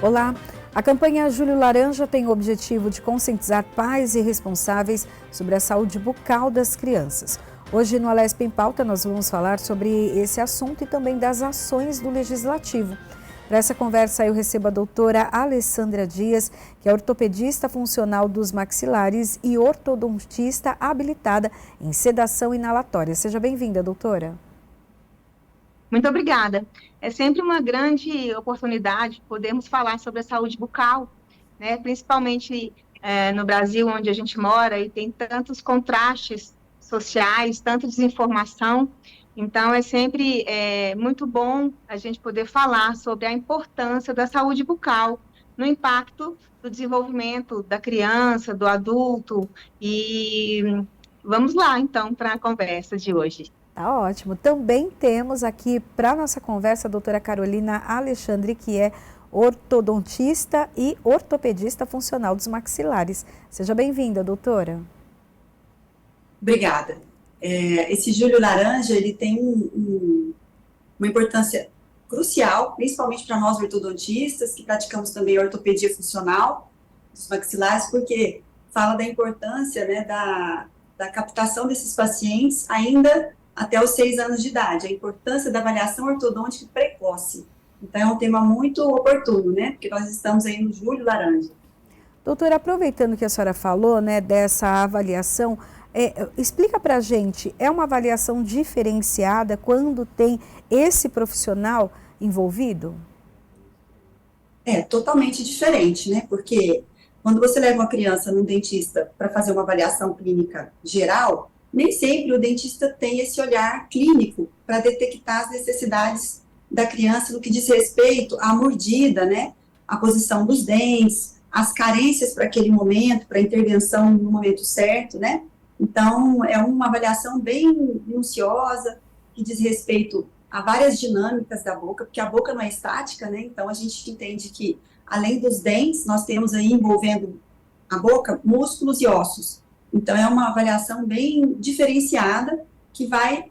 Olá! A campanha Julho Laranja tem o objetivo de conscientizar pais e responsáveis sobre a saúde bucal das crianças. Hoje no Alesp em Pauta nós vamos falar sobre esse assunto e também das ações do Legislativo. Para essa conversa eu recebo a doutora Alessandra Dias, que é ortopedista funcional dos maxilares e ortodontista habilitada em sedação inalatória. Seja bem-vinda, doutora. Muito obrigada. É sempre uma grande oportunidade podermos falar sobre a saúde bucal, né? Principalmente no Brasil, onde a gente mora e tem tantos contrastes sociais, tanta desinformação. Então, é sempre muito bom a gente poder falar sobre a importância da saúde bucal no impacto do desenvolvimento da criança, do adulto. E vamos lá, então, para a conversa de hoje. Tá ótimo. Também temos aqui para a nossa conversa a doutora Carolina Alexandre, que é ortodontista e ortopedista funcional dos maxilares. Seja bem-vinda, doutora. Obrigada. Esse Julho Laranja, ele tem uma importância crucial, principalmente para nós ortodontistas, que praticamos também ortopedia funcional dos maxilares, porque fala da importância, né, da captação desses pacientes ainda até os 6 anos de idade, a importância da avaliação ortodôntica precoce. Então, é um tema muito oportuno, né? Porque nós estamos aí no Julho Laranja. Doutora, aproveitando que a senhora falou, né, dessa avaliação, explica para a gente, é uma avaliação diferenciada quando tem esse profissional envolvido? É totalmente diferente, né? Porque quando você leva uma criança no dentista para fazer uma avaliação clínica geral, nem sempre o dentista tem esse olhar clínico para detectar as necessidades da criança no que diz respeito à mordida, né? A posição dos dentes, as carências para aquele momento, para a intervenção no momento certo, né? Então, é uma avaliação bem minuciosa, que diz respeito a várias dinâmicas da boca, porque a boca não é estática, né? Então, a gente entende que, além dos dentes, nós temos aí envolvendo a boca, músculos e ossos. Então, é uma avaliação bem diferenciada que vai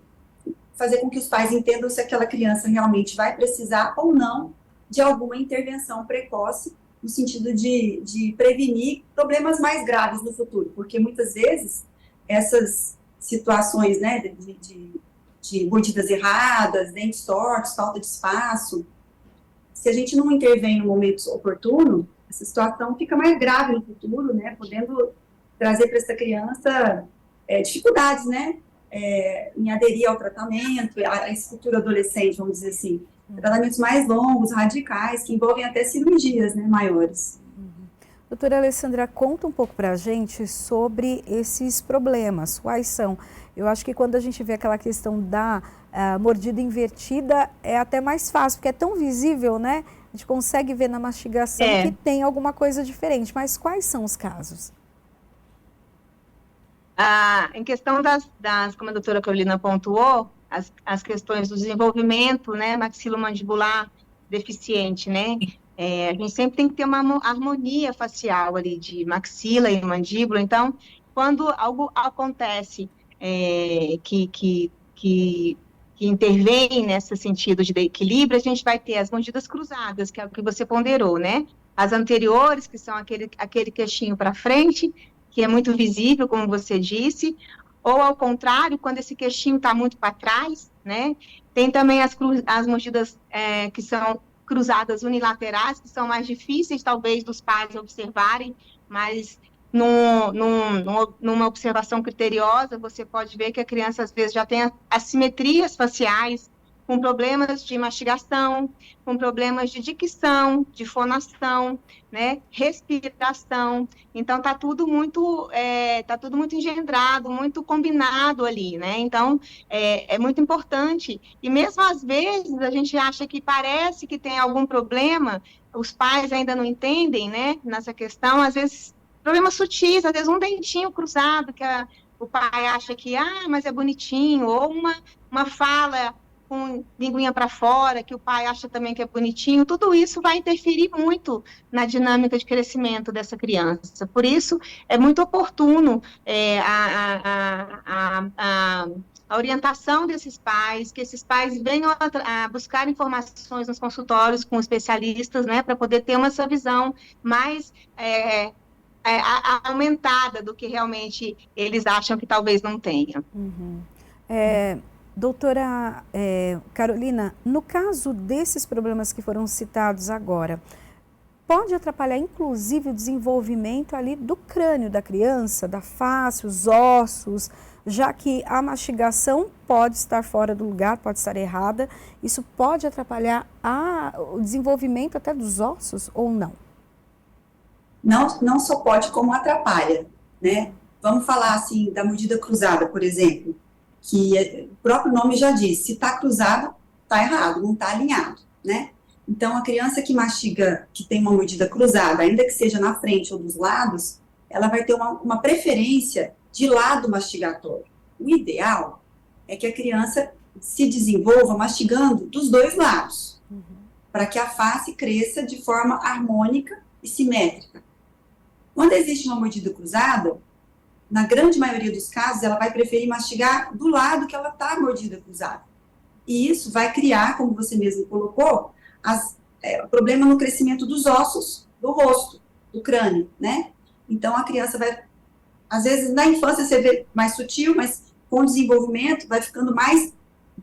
fazer com que os pais entendam se aquela criança realmente vai precisar ou não de alguma intervenção precoce, no sentido de prevenir problemas mais graves no futuro, porque muitas vezes essas situações, né, de mordidas erradas, dentes tortos, falta de espaço, se a gente não intervém no momento oportuno, essa situação fica mais grave no futuro, né, podendo trazer para essa criança dificuldades, né, em aderir ao tratamento, a esse futuro adolescente, vamos dizer assim, tratamentos mais longos, radicais, que envolvem até cirurgias, né, maiores. Doutora Alessandra, conta um pouco para a gente sobre esses problemas, quais são? Eu acho que quando a gente vê aquela questão da mordida invertida, é até mais fácil, porque é tão visível, né? A gente consegue ver na mastigação que tem alguma coisa diferente, mas quais são os casos? Em questão como a doutora Carolina pontuou, as questões do desenvolvimento, né, maxilomandibular deficiente, né, a gente sempre tem que ter uma harmonia facial ali de maxila e mandíbula. Então, quando algo acontece que intervém nesse sentido de equilíbrio, a gente vai ter as mordidas cruzadas, que é o que você ponderou, né, as anteriores, que são aquele queixinho para frente, que é muito visível, como você disse, ou ao contrário, quando esse queixinho está muito para trás, né? Tem também as mordidas que são cruzadas unilaterais, que são mais difíceis, talvez, dos pais observarem, mas numa observação criteriosa, você pode ver que a criança, às vezes, já tem assimetrias faciais, com problemas de mastigação, com problemas de dicção, de fonação, né, respiração. Então, está tudo muito engendrado, muito combinado ali, né? Então, é muito importante. E mesmo às vezes, a gente acha que parece que tem algum problema, os pais ainda não entendem, né, nessa questão, às vezes, problemas sutis, às vezes um dentinho cruzado, o pai acha que, mas é bonitinho, ou uma fala com linguinha para fora, que o pai acha também que é bonitinho, tudo isso vai interferir muito na dinâmica de crescimento dessa criança. Por isso, é muito oportuno a orientação desses pais, que esses pais venham a buscar informações nos consultórios com especialistas, né, para poder ter essa visão mais aumentada do que realmente eles acham que talvez não tenham. Uhum. Doutora Carolina, no caso desses problemas que foram citados agora, pode atrapalhar inclusive o desenvolvimento ali do crânio da criança, da face, os ossos, já que a mastigação pode estar fora do lugar, pode estar errada, isso pode atrapalhar o desenvolvimento até dos ossos ou não? Não só pode, como atrapalha, né? Vamos falar, assim, da mordida cruzada, por exemplo, que o próprio nome já diz, se está cruzado, está errado, não está alinhado, né? Então, a criança que mastiga, que tem uma mordida cruzada, ainda que seja na frente ou dos lados, ela vai ter uma preferência de lado mastigatório. O ideal é que a criança se desenvolva mastigando dos dois lados, para que a face cresça de forma harmônica e simétrica. Quando existe uma mordida cruzada, na grande maioria dos casos, ela vai preferir mastigar do lado que ela está mordida cruzada. E isso vai criar, como você mesmo colocou, problema no crescimento dos ossos do rosto, do crânio, né? Então, a criança vai, às vezes, na infância você vê mais sutil, mas com o desenvolvimento vai ficando mais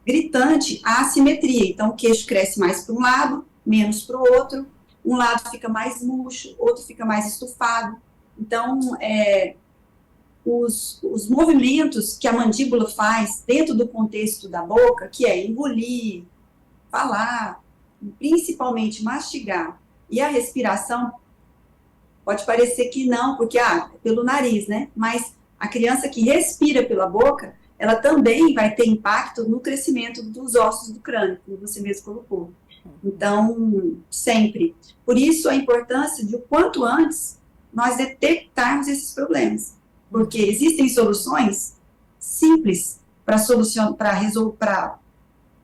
gritante a assimetria. Então, o queixo cresce mais para um lado, menos para o outro, um lado fica mais murcho, outro fica mais estufado. Então, os movimentos que a mandíbula faz dentro do contexto da boca, que é engolir, falar, principalmente mastigar, e a respiração, pode parecer que não, porque pelo nariz, né? Mas a criança que respira pela boca, ela também vai ter impacto no crescimento dos ossos do crânio, como você mesmo colocou. Então, sempre. Por isso, a importância de o quanto antes nós detectarmos esses problemas. Porque existem soluções simples para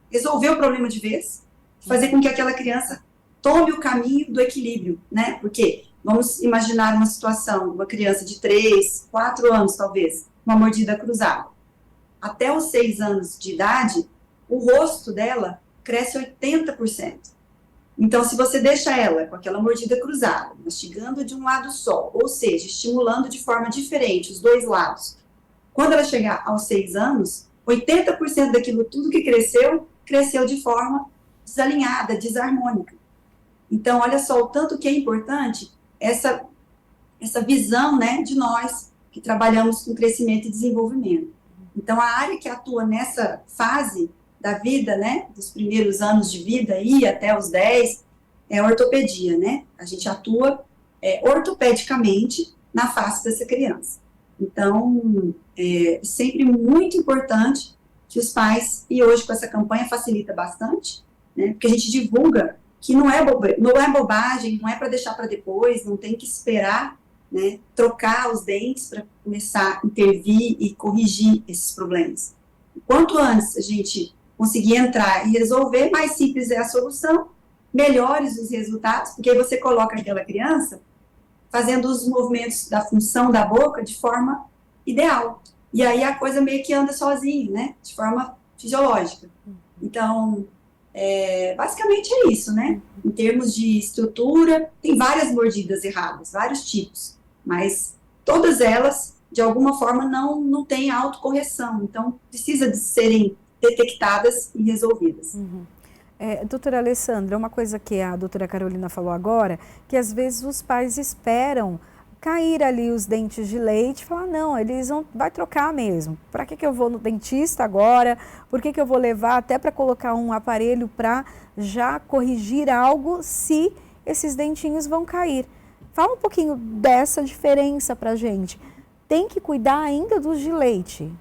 resolver o problema de vez, fazer com que aquela criança tome o caminho do equilíbrio, né? Porque vamos imaginar uma situação, uma criança de 3, 4 anos, talvez, uma mordida cruzada. Até os 6 anos de idade, o rosto dela cresce 80%. Então, se você deixa ela com aquela mordida cruzada, mastigando de um lado só, ou seja, estimulando de forma diferente os dois lados, quando ela chegar aos 6 anos, 80% daquilo tudo que cresceu de forma desalinhada, desarmônica. Então, olha só o tanto que é importante essa visão, né, de nós que trabalhamos com crescimento e desenvolvimento. Então, a área que atua nessa fase da vida, né, dos primeiros anos de vida e até os 10, é a ortopedia, né? A gente atua ortopedicamente na face dessa criança. Então, é sempre muito importante que os pais, e hoje com essa campanha facilita bastante, né, porque a gente divulga que não é bobagem, não é para deixar para depois, não tem que esperar, né, trocar os dentes para começar a intervir e corrigir esses problemas. Quanto antes a gente conseguir entrar e resolver, mais simples é a solução, melhores os resultados, porque aí você coloca aquela criança fazendo os movimentos da função da boca de forma ideal. E aí a coisa meio que anda sozinha, né? De forma fisiológica. Então, basicamente é isso, né? Em termos de estrutura, tem várias mordidas erradas, vários tipos, mas todas elas, de alguma forma, não têm autocorreção. Então, precisa de serem detectadas e resolvidas. Doutora Alessandra, uma coisa que a doutora Carolina falou agora, que às vezes os pais esperam cair ali os dentes de leite e falar, não, eles vai trocar mesmo. Para que eu vou no dentista agora? Por que eu vou levar até para colocar um aparelho para já corrigir algo se esses dentinhos vão cair? Fala um pouquinho dessa diferença para a gente. Tem que cuidar ainda dos de leite?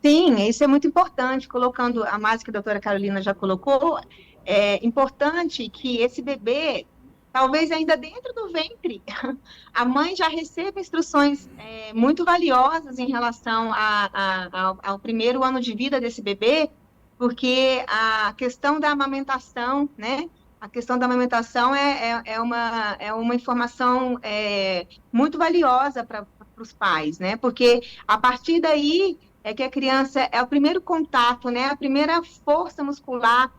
Sim, isso é muito importante, colocando a mais que a doutora Carolina já colocou, é importante que esse bebê, talvez ainda dentro do ventre, a mãe já receba instruções muito valiosas em relação ao primeiro ano de vida desse bebê, porque a questão da amamentação, né? A questão da amamentação é uma informação muito valiosa para os pais, né? Porque a partir daí é que a criança é o primeiro contato, né? A primeira força muscular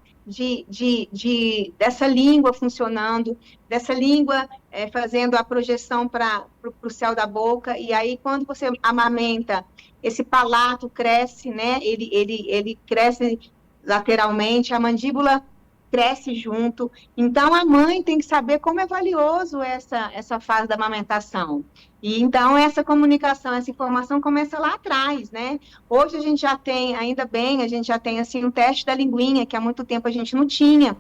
dessa língua funcionando, dessa língua fazendo a projeção para o céu da boca, e aí quando você amamenta, esse palato cresce, né? Ele cresce lateralmente, a mandíbula cresce junto. Então, a mãe tem que saber como é valioso essa fase da amamentação. E então, essa comunicação, essa informação começa lá atrás, né? Hoje a gente já tem, ainda bem, a gente já tem, assim, um teste da linguinha, que há muito tempo a gente não tinha,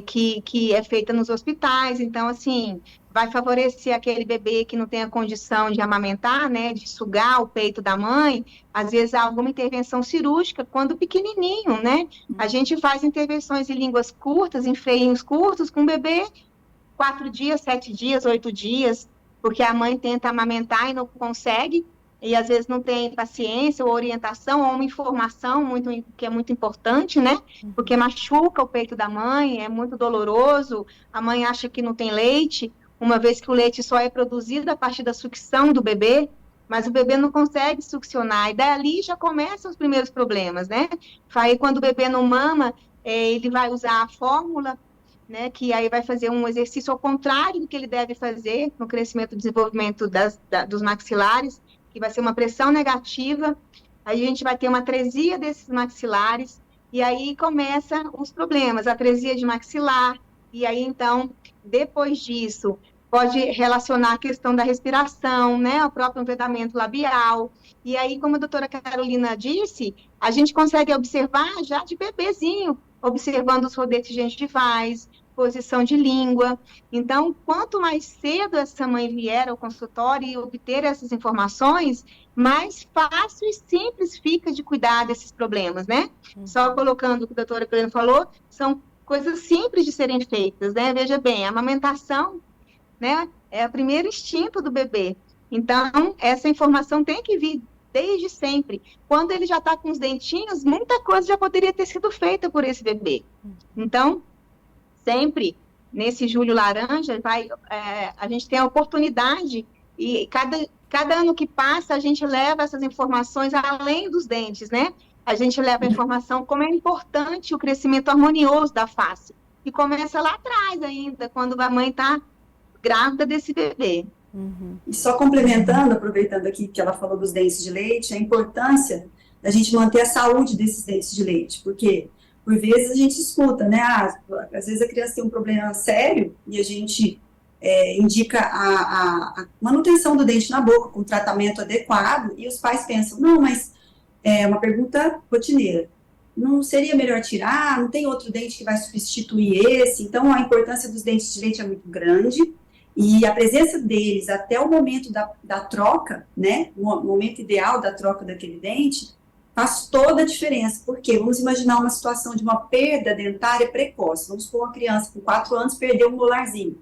que é feita nos hospitais. Então, assim, vai favorecer aquele bebê que não tem a condição de amamentar, né, de sugar o peito da mãe. Às vezes há alguma intervenção cirúrgica quando pequenininho, né? A gente faz intervenções em línguas curtas, em freinhos curtos, com o bebê 4 dias, 7 dias, 8 dias, porque a mãe tenta amamentar e não consegue, e às vezes não tem paciência ou orientação ou uma informação que é muito importante, né? Porque machuca o peito da mãe, é muito doloroso, a mãe acha que não tem leite, uma vez que o leite só é produzido a partir da sucção do bebê, mas o bebê não consegue succionar, e dali já começam os primeiros problemas, né? Aí quando o bebê não mama, ele vai usar a fórmula, né, que aí vai fazer um exercício ao contrário do que ele deve fazer no crescimento e desenvolvimento dos maxilares, que vai ser uma pressão negativa, aí a gente vai ter uma atresia desses maxilares, e aí começam os problemas, a atresia de maxilar, e aí então, depois disso, pode relacionar a questão da respiração, né, o próprio vedamento labial, e aí, como a doutora Carolina disse, a gente consegue observar já de bebezinho, observando os rodetes gengivais, posição de língua. Então, quanto mais cedo essa mãe vier ao consultório e obter essas informações, mais fácil e simples fica de cuidar desses problemas, né? Só colocando o que a doutora Carolina falou, são coisas simples de serem feitas, né? Veja bem, a amamentação, né, é o primeiro instinto do bebê. Então, essa informação tem que vir desde sempre. Quando ele já está com os dentinhos, muita coisa já poderia ter sido feita por esse bebê. Então, sempre, nesse Julho Laranja, a gente tem a oportunidade, e cada ano que passa, a gente leva essas informações além dos dentes, né? A gente leva a informação como é importante o crescimento harmonioso da face. E começa lá atrás ainda, quando a mãe está grávida desse bebê. E só complementando, aproveitando aqui que ela falou dos dentes de leite, a importância da gente manter a saúde desses dentes de leite, porque por vezes a gente escuta, né, às vezes a criança tem um problema sério e a gente indica a manutenção do dente na boca com tratamento adequado e os pais pensam, não, mas é uma pergunta rotineira, não seria melhor tirar, não tem outro dente que vai substituir esse? Então a importância dos dentes de leite é muito grande. E a presença deles até o momento da troca, né, o momento ideal da troca daquele dente, faz toda a diferença, porque vamos imaginar uma situação de uma perda dentária precoce, vamos supor uma criança com 4 anos perdeu um molarzinho,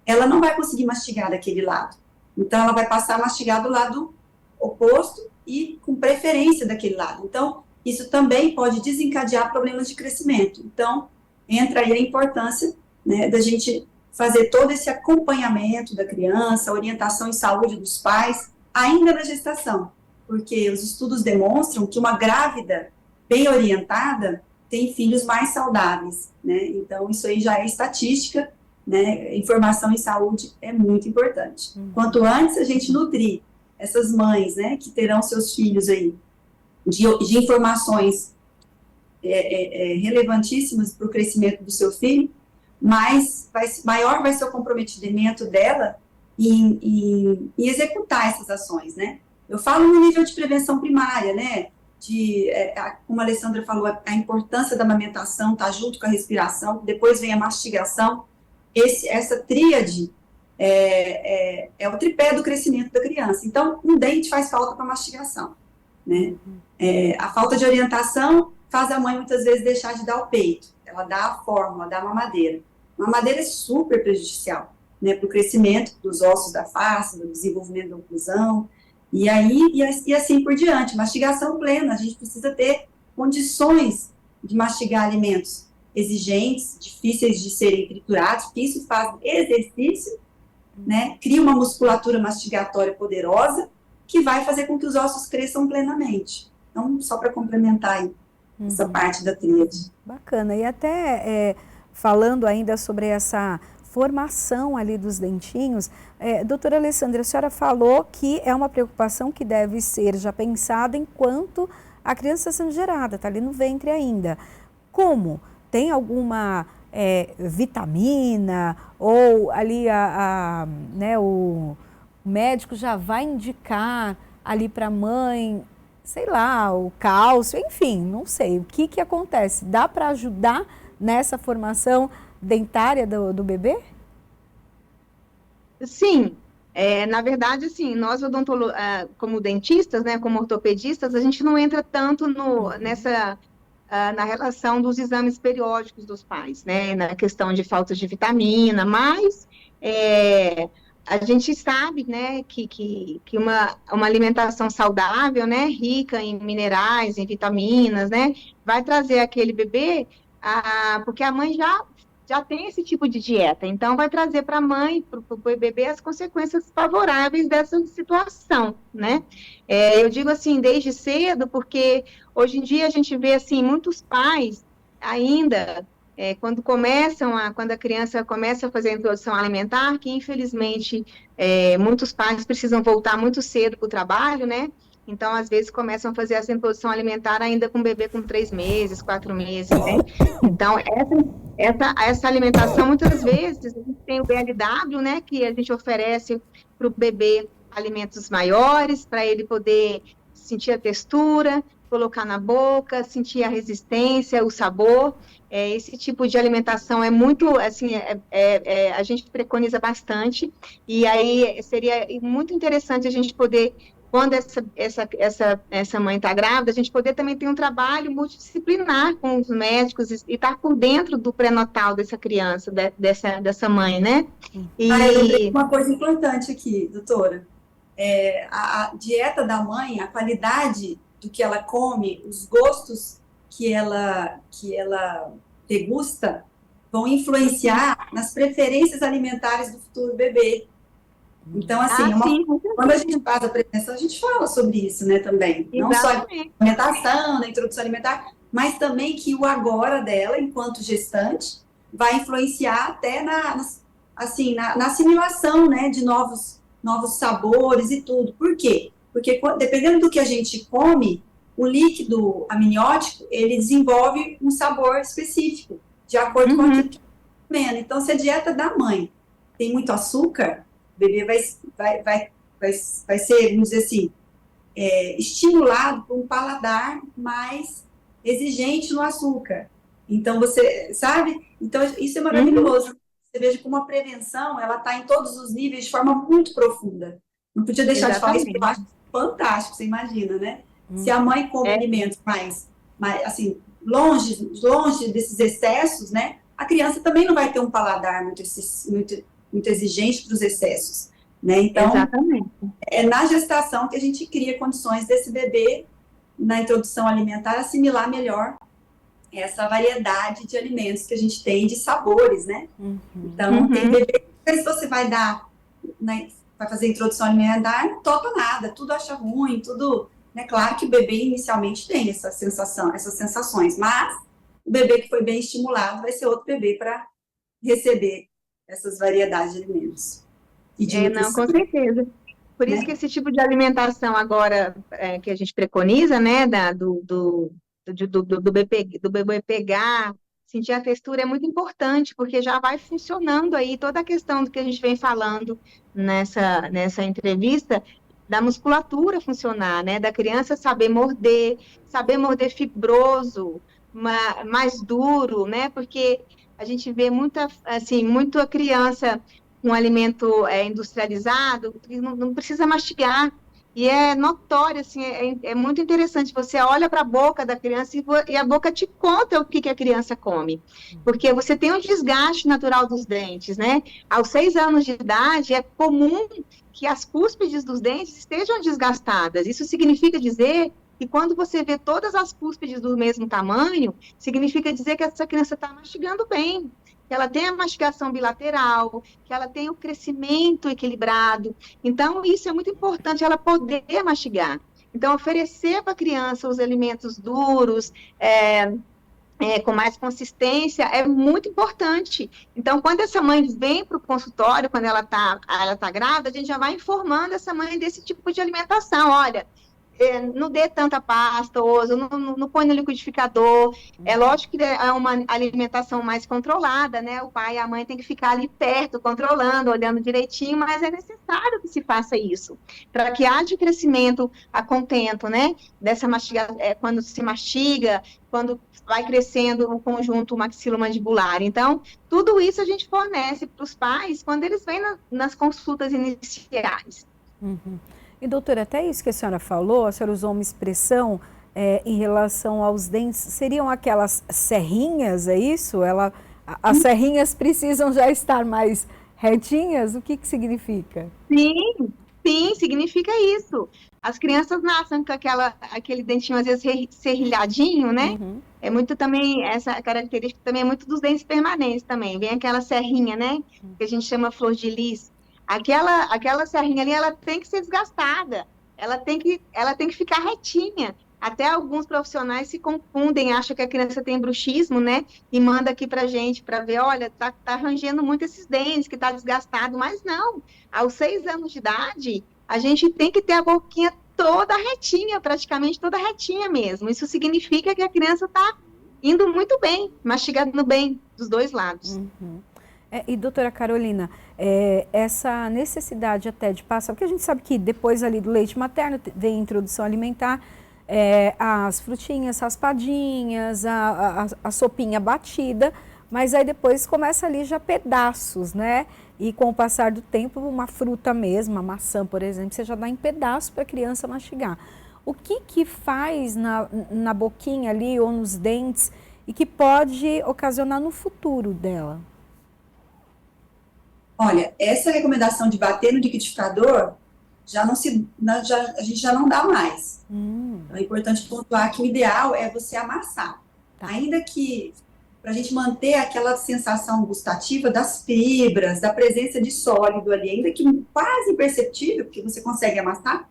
ela não vai conseguir mastigar daquele lado, então ela vai passar a mastigar do lado oposto e com preferência daquele lado, então isso também pode desencadear problemas de crescimento, então entra aí a importância, né, da gente fazer todo esse acompanhamento da criança, orientação em saúde dos pais, ainda na gestação, porque os estudos demonstram que uma grávida bem orientada tem filhos mais saudáveis, né? Então, isso aí já é estatística, né? Informação em saúde é muito importante. Quanto antes a gente nutrir essas mães, né, que terão seus filhos aí, de informações relevantíssimas para o crescimento do seu filho, maior vai ser o comprometimento dela em executar essas ações, né? Eu falo no nível de prevenção primária, né? Como a Alessandra falou, a importância da amamentação tá junto com a respiração, depois vem a mastigação. Essa tríade é o tripé do crescimento da criança. Então, um dente faz falta para mastigação, né? A falta de orientação faz a mãe muitas vezes deixar de dar o peito. Ela dá a fórmula, dá a mamadeira. A mamadeira é super prejudicial, né, para o crescimento dos ossos da face, do desenvolvimento da oclusão, e assim por diante. Mastigação plena, a gente precisa ter condições de mastigar alimentos exigentes, difíceis de serem triturados, porque isso faz exercício, né? Cria uma musculatura mastigatória poderosa, que vai fazer com que os ossos cresçam plenamente. Então, só para complementar aí essa parte da tríade. Bacana. E até falando ainda sobre essa formação ali dos dentinhos, doutora Alessandra, a senhora falou que é uma preocupação que deve ser já pensada enquanto a criança está sendo gerada, está ali no ventre ainda. Como? Tem alguma vitamina ou ali né, o médico já vai indicar ali para a mãe, sei lá, o cálcio, enfim, não sei. O que acontece? Dá para ajudar nessa formação dentária do bebê? Sim, na verdade, assim, nós como dentistas, né, como ortopedistas, a gente não entra tanto na relação dos exames periódicos dos pais, né, na questão de falta de vitamina, mas a gente sabe, né, que uma alimentação saudável, né, rica em minerais, em vitaminas, né, vai trazer aquele bebê, porque a mãe já tem esse tipo de dieta, então vai trazer para a mãe, para o bebê, as consequências favoráveis dessa situação, né? Eu digo assim, desde cedo, porque hoje em dia a gente vê, assim, muitos pais ainda, quando a criança começa a fazer a introdução alimentar, que infelizmente muitos pais precisam voltar muito cedo para o trabalho, né? Então, às vezes, começam a fazer essa introdução alimentar ainda com o bebê com 3 meses, 4 meses, né? Então, essa alimentação, muitas vezes, a gente tem o BLW, né, que a gente oferece para o bebê alimentos maiores, para ele poder sentir a textura, colocar na boca, sentir a resistência, o sabor. Esse tipo de alimentação é muito, assim, a gente preconiza bastante, e aí seria muito interessante a gente poder, quando essa mãe está grávida, a gente poder também ter um trabalho multidisciplinar com os médicos e estar por dentro do pré-natal dessa criança, dessa mãe, né? Eu lembrei uma coisa importante aqui, doutora. A dieta da mãe, a qualidade do que ela come, os gostos que ela degusta, vão influenciar nas preferências alimentares do futuro bebê. Então, assim, quando a gente faz a prevenção, a gente fala sobre isso, né, também. Exatamente. Não só a alimentação, na introdução alimentar, mas também que o agora dela, enquanto gestante, vai influenciar até na assimilação, né, de novos sabores e tudo. Por quê? Porque dependendo do que a gente come, o líquido amniótico, ele desenvolve um sabor específico, de acordo com aquilo que está comendo. Então, se a dieta da mãe tem muito açúcar, o bebê vai ser, vamos dizer assim, estimulado por um paladar mais exigente no açúcar. Então, você sabe? Então, isso é maravilhoso. Você veja como a prevenção, ela está em todos os níveis de forma muito profunda. Não podia deixar de falar isso, porque eu acho fantástico, você imagina, né? Se a mãe come alimentos mais assim, longe desses excessos, né? A criança também não vai ter um paladar muito exigente para os excessos, né? Então, é na gestação que a gente cria condições desse bebê, na introdução alimentar, assimilar melhor essa variedade de alimentos que a gente tem, de sabores, né? Então, tem bebê, se você vai dar, né, vai fazer a introdução alimentar, não topa nada, tudo acha ruim, tudo, né? Claro que o bebê inicialmente tem essas sensações, mas o bebê que foi bem estimulado vai ser outro bebê para receber essas variedades de alimentos. Não, com certeza. Por isso que esse tipo de alimentação agora que a gente preconiza, né, do bebê pegar, sentir a textura, é muito importante, porque já vai funcionando aí toda a questão do que a gente vem falando nessa entrevista, da musculatura funcionar, né, da criança saber morder fibroso, mais duro, né, porque a gente vê muita criança com alimento industrializado, que não precisa mastigar. E é notório, assim, é muito interessante. Você olha para a boca da criança e a boca te conta o que a criança come. Porque você tem um desgaste natural dos dentes, né? Aos 6 anos de idade, é comum que as cúspides dos dentes estejam desgastadas. Isso significa dizer E quando você vê todas as cúspides do mesmo tamanho, significa dizer que essa criança está mastigando bem, que ela tem a mastigação bilateral, que ela tem o crescimento equilibrado. Então, isso é muito importante, ela poder mastigar. Então, oferecer para a criança os alimentos duros, com mais consistência, é muito importante. Então, quando essa mãe vem para o consultório, quando ela tá grávida, a gente já vai informando essa mãe desse tipo de alimentação. Olha, não dê tanta pasta, ou não põe no liquidificador. É lógico que é uma alimentação mais controlada, né? O pai e a mãe têm que ficar ali perto, controlando, olhando direitinho, mas é necessário que se faça isso, para que haja crescimento a contento, né? Quando se mastiga, quando vai crescendo o conjunto maxilomandibular. Então, tudo isso a gente fornece para os pais quando eles vêm nas consultas iniciais. Uhum. E, doutora, até isso que a senhora falou, a senhora usou uma expressão em relação aos dentes, seriam aquelas serrinhas, é isso? As serrinhas precisam já estar mais retinhas? O que significa? Sim, significa isso. As crianças nascem com aquele dentinho, às vezes, serrilhadinho, né? Uhum. É muito também, essa característica também é muito dos dentes permanentes também. Vem aquela serrinha, né? Que a gente chama flor de lis. Aquela serrinha ali, ela tem que ser desgastada. Ela tem que ficar retinha. Até alguns profissionais se confundem, acham que a criança tem bruxismo, né? E manda aqui pra gente para ver, olha, tá rangendo muito esses dentes, que tá desgastado. Mas não, aos 6 anos de idade, a gente tem que ter a boquinha toda retinha, praticamente toda retinha mesmo. Isso significa que a criança está indo muito bem, mastigando bem dos dois lados. Uhum. E doutora Carolina, essa necessidade até de passar, porque a gente sabe que depois ali do leite materno vem a introdução alimentar, as frutinhas raspadinhas, a sopinha batida, mas aí depois começa ali já pedaços, né? E com o passar do tempo, uma fruta mesmo, a maçã, por exemplo, você já dá em pedaços para a criança mastigar. O que faz na boquinha ali ou nos dentes e que pode ocasionar no futuro dela? Olha, essa recomendação de bater no liquidificador, a gente já não dá mais. Então, é importante pontuar que o ideal é você amassar. Tá. Ainda que, para a gente manter aquela sensação gustativa das fibras, da presença de sólido ali, ainda que quase imperceptível, porque você consegue amassar,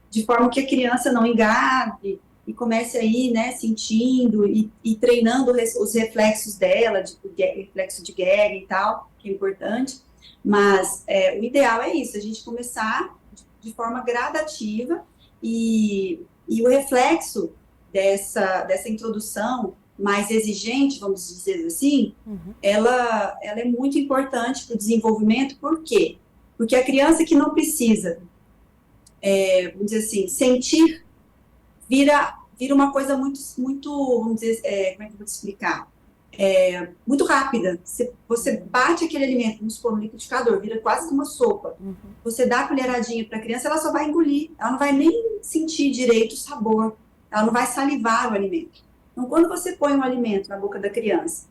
de forma que a criança não engasgue e comece aí, né, sentindo e treinando os reflexos dela, reflexo de gag e tal, que é importante. Mas o ideal é isso, a gente começar de forma gradativa e o reflexo dessa introdução mais exigente, vamos dizer assim, ela é muito importante para o desenvolvimento. Por quê? Porque a criança que não precisa, vamos dizer assim, sentir, vira uma coisa muito, vamos dizer, como é que eu vou te explicar? Muito rápida. Você bate aquele alimento, vamos supor, no liquidificador, vira quase uma sopa. Você dá a colheradinha para a criança, ela só vai engolir, ela não vai nem sentir direito o sabor, ela não vai salivar o alimento. Então, quando você põe um alimento na boca da criança,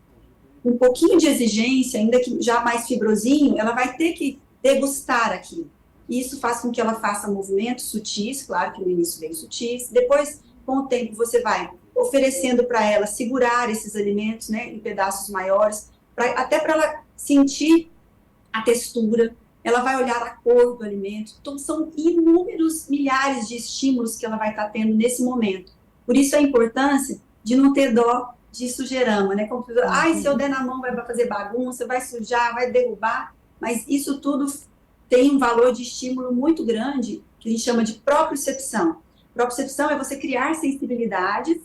com um pouquinho de exigência, ainda que já mais fibrosinho, ela vai ter que degustar aquilo. Isso faz com que ela faça movimentos sutis, claro que no início bem sutis, depois, com o tempo, você vai oferecendo para ela segurar esses alimentos, né, em pedaços maiores, até para ela sentir a textura, ela vai olhar a cor do alimento. Então, são inúmeros milhares de estímulos que ela vai estar tendo nesse momento. Por isso a importância de não ter dó de sujeirama, né? Como, se eu der na mão vai fazer bagunça, vai sujar, vai derrubar, mas isso tudo tem um valor de estímulo muito grande, que a gente chama de propriocepção. Propriocepção é você criar sensibilidades,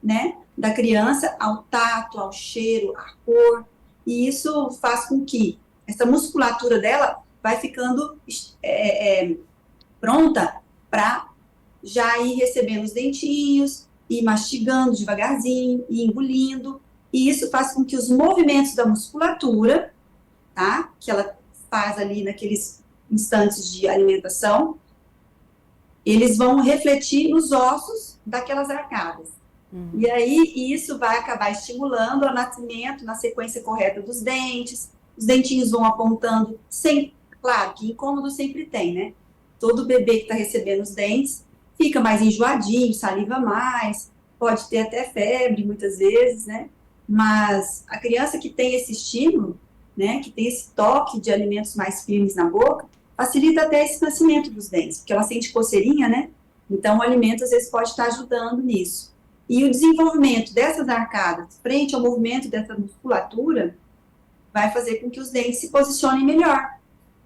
né, da criança ao tato, ao cheiro, à cor, e isso faz com que essa musculatura dela vai ficando pronta para já ir recebendo os dentinhos, ir mastigando devagarzinho, ir engolindo, e isso faz com que os movimentos da musculatura, tá, que ela faz ali naqueles instantes de alimentação, eles vão refletir nos ossos daquelas arcadas. E aí, isso vai acabar estimulando o nascimento na sequência correta dos dentes, os dentinhos vão apontando, claro que incômodo sempre tem, né? Todo bebê que está recebendo os dentes, fica mais enjoadinho, saliva mais, pode ter até febre muitas vezes, né? Mas a criança que tem esse estímulo, né, que tem esse toque de alimentos mais firmes na boca, facilita até esse nascimento dos dentes, porque ela sente coceirinha, né? Então o alimento às vezes pode estar ajudando nisso. E o desenvolvimento dessas arcadas frente ao movimento dessa musculatura vai fazer com que os dentes se posicionem melhor,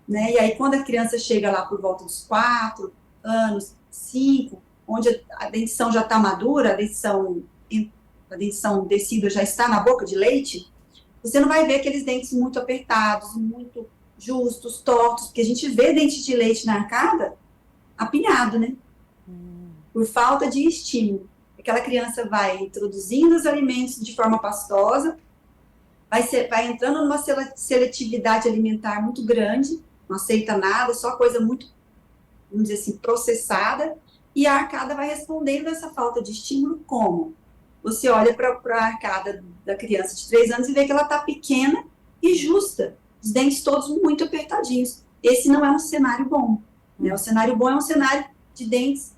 né? E aí quando a criança chega lá por volta dos 4 anos, 5, onde a dentição já está madura, a dentição decídua já está na boca de leite, você não vai ver aqueles dentes muito apertados, muito justos, tortos, porque a gente vê dente de leite na arcada apinhado, né? Por falta de estímulo. Aquela criança vai introduzindo os alimentos de forma pastosa, vai entrando numa seletividade alimentar muito grande, não aceita nada, só coisa muito, vamos dizer assim, processada, e a arcada vai respondendo a essa falta de estímulo como? Você olha para a arcada da criança de 3 anos e vê que ela está pequena e justa, os dentes todos muito apertadinhos. Esse não é um cenário bom, né? O cenário bom é um cenário de dentes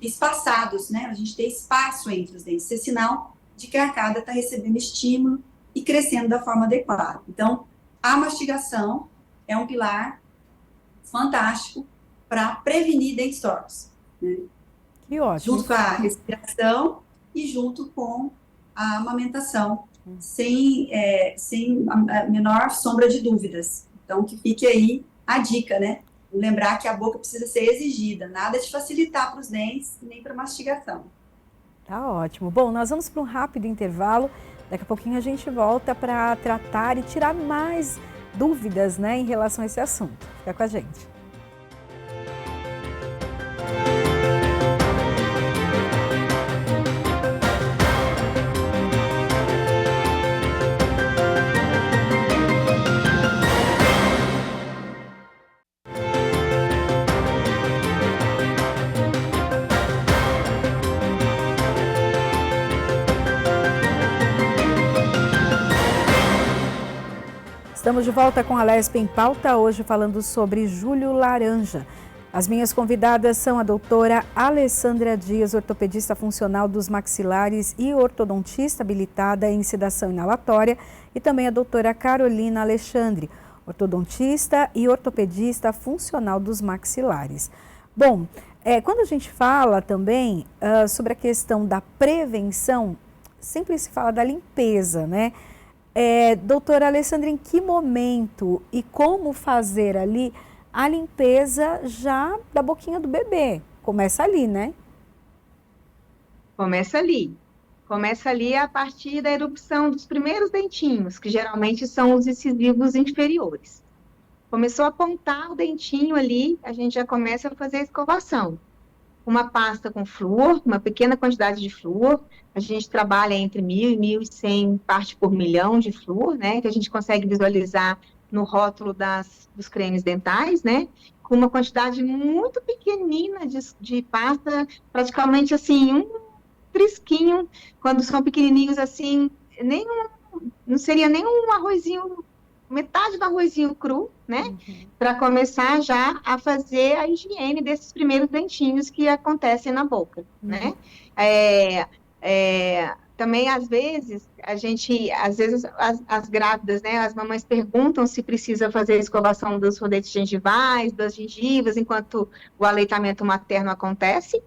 espaçados, né? A gente tem espaço entre os dentes, esse é sinal de que a arcada está recebendo estímulo e crescendo da forma adequada. Então, a mastigação é um pilar fantástico para prevenir dentes tortos, né? Que ótimo. Junto com a respiração e junto com a amamentação, sem a menor sombra de dúvidas. Então, que fique aí a dica, né? Lembrar que a boca precisa ser exigida, nada de facilitar para os dentes, nem para mastigação. Tá ótimo. Bom, nós vamos para um rápido intervalo. Daqui a pouquinho a gente volta para tratar e tirar mais dúvidas, né, em relação a esse assunto. Fica com a gente. Estamos de volta com a Lesp em Pauta, hoje falando sobre Júlio Laranja. As minhas convidadas são a doutora Alessandra Dias, ortopedista funcional dos maxilares e ortodontista habilitada em sedação inalatória, e também a doutora Carolina Alexandre, ortodontista e ortopedista funcional dos maxilares. Bom, quando a gente fala também sobre a questão da prevenção, sempre se fala da limpeza, né? Doutora Alessandra, em que momento e como fazer ali a limpeza já da boquinha do bebê? Começa ali, né? Começa ali. Começa ali a partir da erupção dos primeiros dentinhos, que geralmente são os incisivos inferiores. Começou a apontar o dentinho ali, a gente já começa a fazer a escovação. Uma pasta com flúor, uma pequena quantidade de flúor, a gente trabalha entre 1.000 e 1.100 partes por milhão de flúor, né, que a gente consegue visualizar no rótulo dos cremes dentais, né, com uma quantidade muito pequenina de pasta, praticamente assim, um trisquinho, quando são pequenininhos assim, não seria nem um arrozinho, metade do arrozinho cru, né? Para começar já a fazer a higiene desses primeiros dentinhos que acontecem na boca, né? Também, às vezes, as grávidas, né? As mamães perguntam se precisa fazer a escovação dos rodetes gengivais, das gengivas, enquanto o aleitamento materno acontece.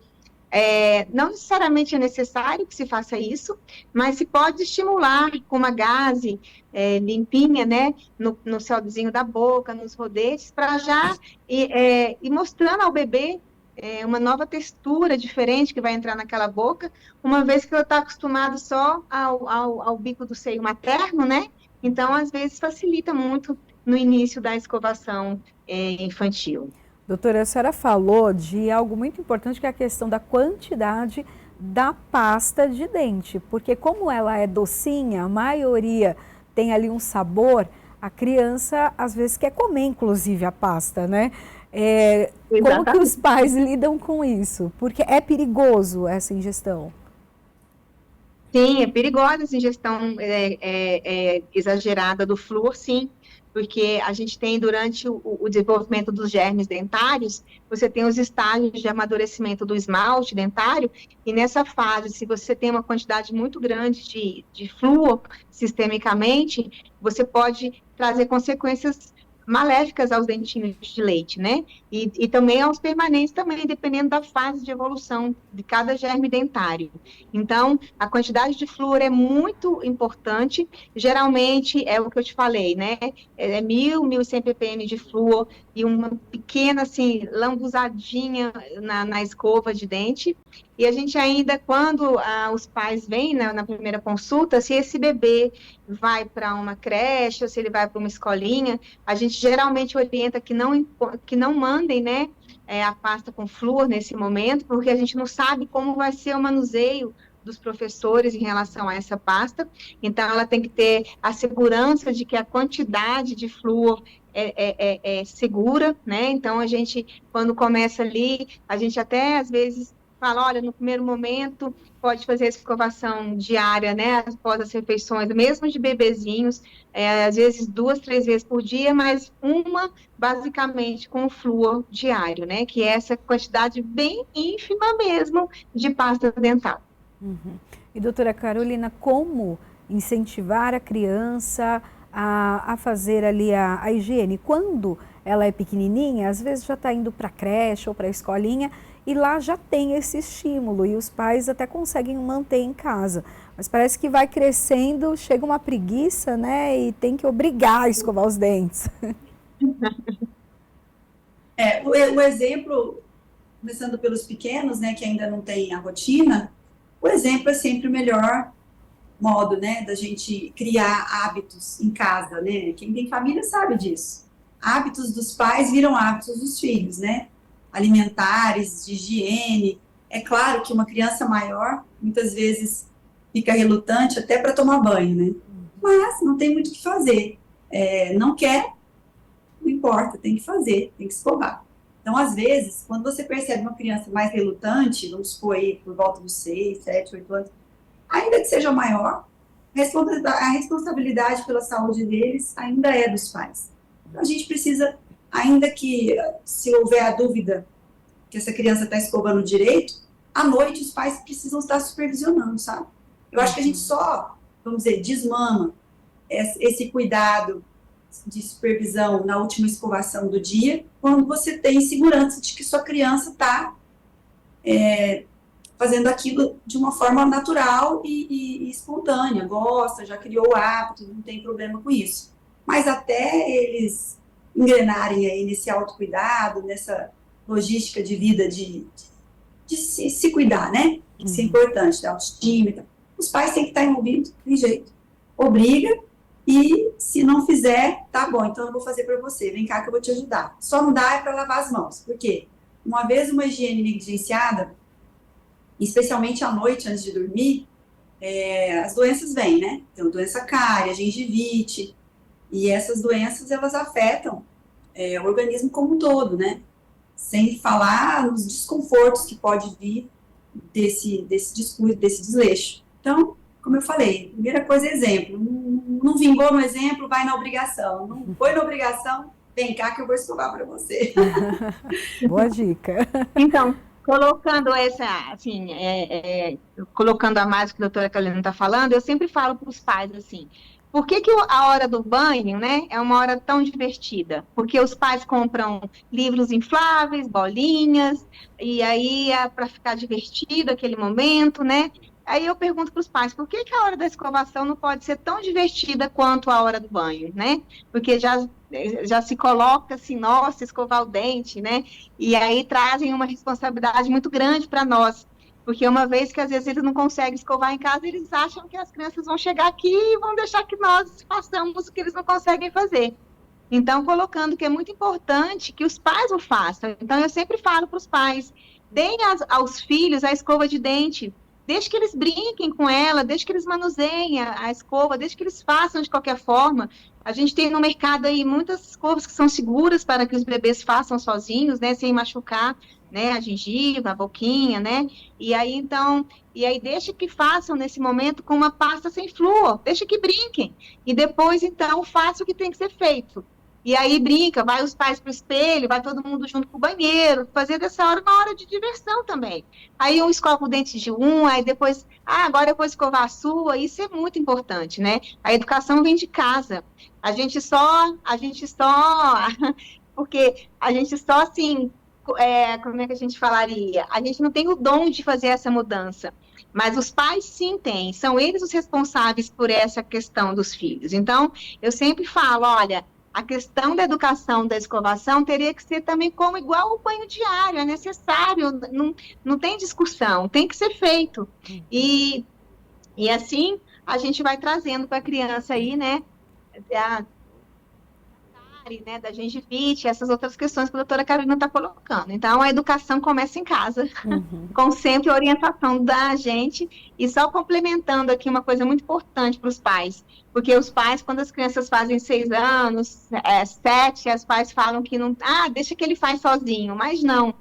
Não necessariamente é necessário que se faça isso, mas se pode estimular com uma gaze limpinha, né, no céuzinho da boca, nos rodetes, para já ir mostrando ao bebê uma nova textura diferente que vai entrar naquela boca, uma vez que ele está acostumado só ao bico do seio materno, né? Então, às vezes, facilita muito no início da escovação infantil. Doutora, a senhora falou de algo muito importante, que é a questão da quantidade da pasta de dente, porque como ela é docinha, a maioria tem ali um sabor, a criança às vezes quer comer, inclusive, a pasta, né? Como que os pais lidam com isso? Porque é perigoso essa ingestão. Sim, é perigosa essa ingestão exagerada do flúor, sim. porque a gente tem, durante o desenvolvimento dos germes dentários, você tem os estágios de amadurecimento do esmalte dentário, e nessa fase, se você tem uma quantidade muito grande de flúor sistemicamente, você pode trazer consequências maléficas aos dentinhos de leite, né? E também aos permanentes também, dependendo da fase de evolução de cada germe dentário. Então, a quantidade de flúor é muito importante, geralmente é o que eu te falei, né? É 1.100 ppm de flúor e uma pequena, assim, lambuzadinha na escova de dente. E a gente ainda, quando os pais vêm na primeira consulta, se esse bebê vai para uma creche ou se ele vai para uma escolinha, a gente geralmente orienta que não mandem, né, a pasta com flúor nesse momento, porque a gente não sabe como vai ser o manuseio dos professores em relação a essa pasta. Então, ela tem que ter a segurança de que a quantidade de flúor é segura, né? Então, a gente, quando começa ali, a gente até, às vezes, fala, olha, no primeiro momento, pode fazer a escovação diária, né, após as refeições, mesmo de bebezinhos, às vezes 2, 3 vezes por dia, mas uma, basicamente, com o flúor diário, né, que é essa quantidade bem ínfima mesmo de pasta dental. Uhum. E, doutora Carolina, como incentivar a criança a fazer ali a higiene? Quando ela é pequenininha, às vezes já está indo para a creche ou para a escolinha, e lá já tem esse estímulo, e os pais até conseguem manter em casa. Mas parece que vai crescendo, chega uma preguiça, né? E tem que obrigar a escovar os dentes. O exemplo, começando pelos pequenos, né, que ainda não tem a rotina, o exemplo é sempre o melhor modo, né, da gente criar hábitos em casa, né? Quem tem família sabe disso. Hábitos dos pais viram hábitos dos filhos, né? Alimentares, de higiene. É claro que uma criança maior, muitas vezes, fica relutante até para tomar banho, né? Mas não tem muito o que fazer. Não quer, não importa, tem que fazer, tem que escovar. Então, às vezes, quando você percebe uma criança mais relutante, vamos supor aí, por volta dos 6, 7, 8 anos, ainda que seja maior, a responsabilidade pela saúde deles ainda é dos pais. Então, a gente precisa, ainda que, se houver a dúvida que essa criança está escovando direito, à noite os pais precisam estar supervisionando, sabe? Eu acho que a gente só, vamos dizer, desmama esse cuidado de supervisão na última escovação do dia, quando você tem segurança de que sua criança está fazendo aquilo de uma forma natural e espontânea, gosta, já criou o hábito, não tem problema com isso. Mas até eles engrenarem aí nesse autocuidado, nessa logística de vida de se cuidar, né? Isso é importante, da autoestima e tal. Os pais têm que estar envolvidos, tem jeito. Obriga, e se não fizer, tá bom, então eu vou fazer para você, vem cá que eu vou te ajudar. Só não dá para lavar as mãos, porque uma vez uma higiene negligenciada, especialmente à noite, antes de dormir, as doenças vêm, né? Então, doença cária, gengivite, e essas doenças, elas afetam o organismo como um todo, né? Sem falar nos desconfortos que pode vir desse descuido, desse desleixo. Então, como eu falei, primeira coisa é exemplo. Não vingou no exemplo, vai na obrigação. Não foi na obrigação, vem cá que eu vou escovar para você. Boa dica. Então, colocando assim, colocando a mais que a doutora Carolina está falando, eu sempre falo para os pais assim, por que a hora do banho, né, é uma hora tão divertida? Porque os pais compram livros infláveis, bolinhas, e aí é para ficar divertido aquele momento, né? Aí eu pergunto para os pais, por que a hora da escovação não pode ser tão divertida quanto a hora do banho, né? Porque já se coloca assim, nossa, escovar o dente, né? E aí trazem uma responsabilidade muito grande para nós. Porque uma vez que às vezes eles não conseguem escovar em casa, eles acham que as crianças vão chegar aqui e vão deixar que nós façamos o que eles não conseguem fazer. Então, colocando que é muito importante que os pais o façam. Então, eu sempre falo para os pais, deem aos filhos a escova de dente, deixe que eles brinquem com ela, deixe que eles manuseiem a escova, deixe que eles façam de qualquer forma. A gente tem no mercado aí muitas escovas que são seguras para que os bebês façam sozinhos, né, sem machucar, né, a gengiva, a boquinha, né, e aí deixa que façam nesse momento com uma pasta sem flúor, deixa que brinquem, e depois, então, faça o que tem que ser feito. E aí brinca, vai os pais para o espelho, vai todo mundo junto para o banheiro, fazer dessa hora uma hora de diversão também. Aí um escova o dente de um, aí depois, agora eu vou escovar a sua, isso é muito importante, né? A educação vem de casa. A gente só, porque a gente só assim, como é que a gente falaria? A gente não tem o dom de fazer essa mudança. Mas os pais sim têm, são eles os responsáveis por essa questão dos filhos. Então, eu sempre falo, olha, a questão da educação da escovação teria que ser também como igual o banho diário, é necessário, não tem discussão, tem que ser feito. E assim a gente vai trazendo para a criança aí, né, da gengivite, essas outras questões que a doutora Carolina está colocando. Então, a educação começa em casa, com sempre a orientação da gente, e só complementando aqui uma coisa muito importante para os pais, porque os pais, quando as crianças fazem 6 anos, 7, os pais falam que não, deixa que ele faz sozinho, mas não.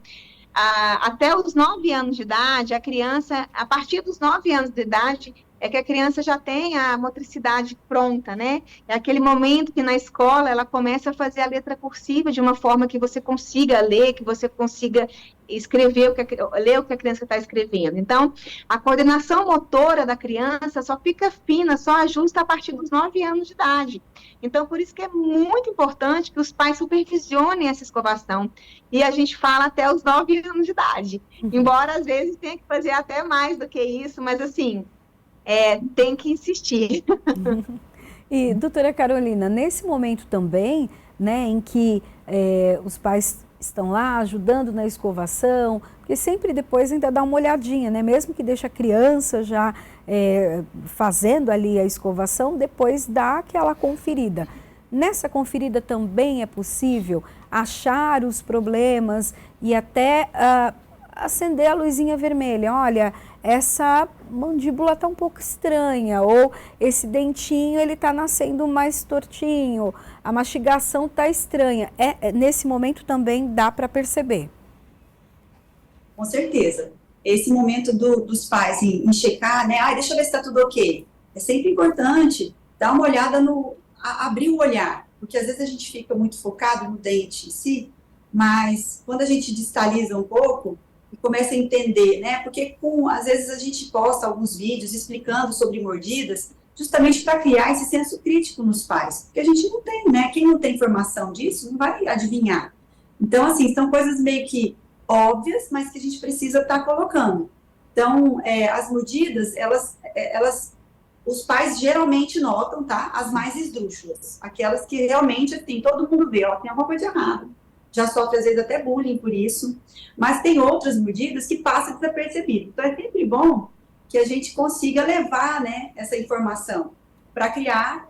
Até os 9 anos de idade, a criança, a partir dos 9 anos de idade, é que a criança já tem a motricidade pronta, né? É aquele momento que na escola ela começa a fazer a letra cursiva de uma forma que você consiga ler, que você consiga escrever, ler o que a criança está escrevendo. Então, a coordenação motora da criança só fica fina, só ajusta a partir dos 9 anos de idade. Então, por isso que é muito importante que os pais supervisionem essa escovação. E a gente fala até os 9 anos de idade. Embora, às vezes, tenha que fazer até mais do que isso, mas, assim, tem que insistir. E, doutora Carolina, nesse momento também, né, em que os pais estão lá ajudando na escovação, porque sempre depois ainda dá uma olhadinha, né, mesmo que deixe a criança já fazendo ali a escovação, depois dá aquela conferida. Nessa conferida também é possível achar os problemas e até acender a luzinha vermelha. Olha, essa mandíbula está um pouco estranha, ou esse dentinho ele está nascendo mais tortinho, a mastigação está estranha. Nesse momento também dá para perceber. Com certeza. Esse momento dos pais em checar, né? Deixa eu ver se está tudo ok. É sempre importante dar uma olhada abrir o olhar, porque às vezes a gente fica muito focado no dente em si, mas quando a gente distaliza um pouco e começa a entender, né? Porque às vezes a gente posta alguns vídeos explicando sobre mordidas, justamente para criar esse senso crítico nos pais, porque a gente não tem, né? Quem não tem informação disso não vai adivinhar. Então, assim, são coisas meio que óbvias, mas que a gente precisa estar colocando. Então, as mordidas, os pais geralmente notam, tá? As mais esdrúxulas, aquelas que realmente, assim, todo mundo vê, tem alguma coisa errada. Já sofre, às vezes, até bullying por isso. Mas tem outras mordidas que passam desapercebido. Então, é sempre bom que a gente consiga levar, né, essa informação para criar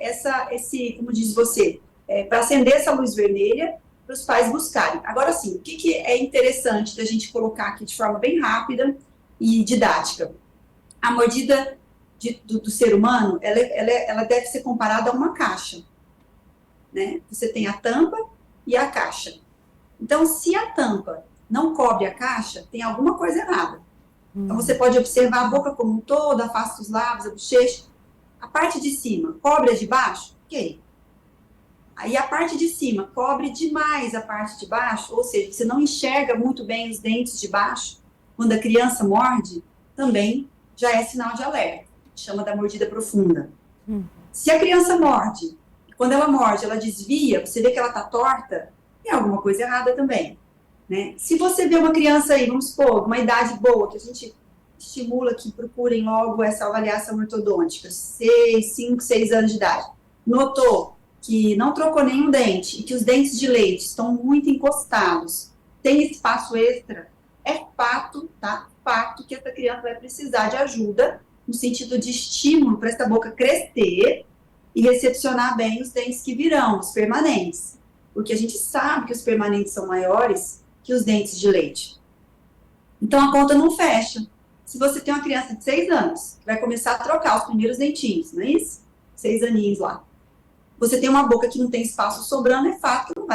como diz você, para acender essa luz vermelha para os pais buscarem. Agora, sim, o que é interessante da gente colocar aqui de forma bem rápida e didática? A mordida do ser humano, ela deve ser comparada a uma caixa, né? Você tem a tampa e a caixa. Então, se a tampa não cobre a caixa, tem alguma coisa errada. Então, você pode observar a boca como um todo, afasta os lábios, a bochecha. A parte de cima cobre a de baixo? Ok. Aí, a parte de cima cobre demais a parte de baixo, ou seja, você não enxerga muito bem os dentes de baixo. Quando a criança morde, também já é sinal de alerta. Chama da mordida profunda. Se a criança morde, quando ela morde, ela desvia, você vê que ela está torta, tem alguma coisa errada também, né? Se você vê uma criança aí, vamos supor, uma idade boa, que a gente estimula que procurem logo essa avaliação ortodôntica, 5, 6 anos de idade, notou que não trocou nenhum dente e que os dentes de leite estão muito encostados, tem espaço extra, é fato, tá? Fato que essa criança vai precisar de ajuda no sentido de estímulo para essa boca crescer e recepcionar bem os dentes que virão, os permanentes. Porque a gente sabe que os permanentes são maiores que os dentes de leite. Então, a conta não fecha. Se você tem uma criança de 6 anos, que vai começar a trocar os primeiros dentinhos, não é isso? 6 aninhos lá. Você tem uma boca que não tem espaço sobrando, é fato que não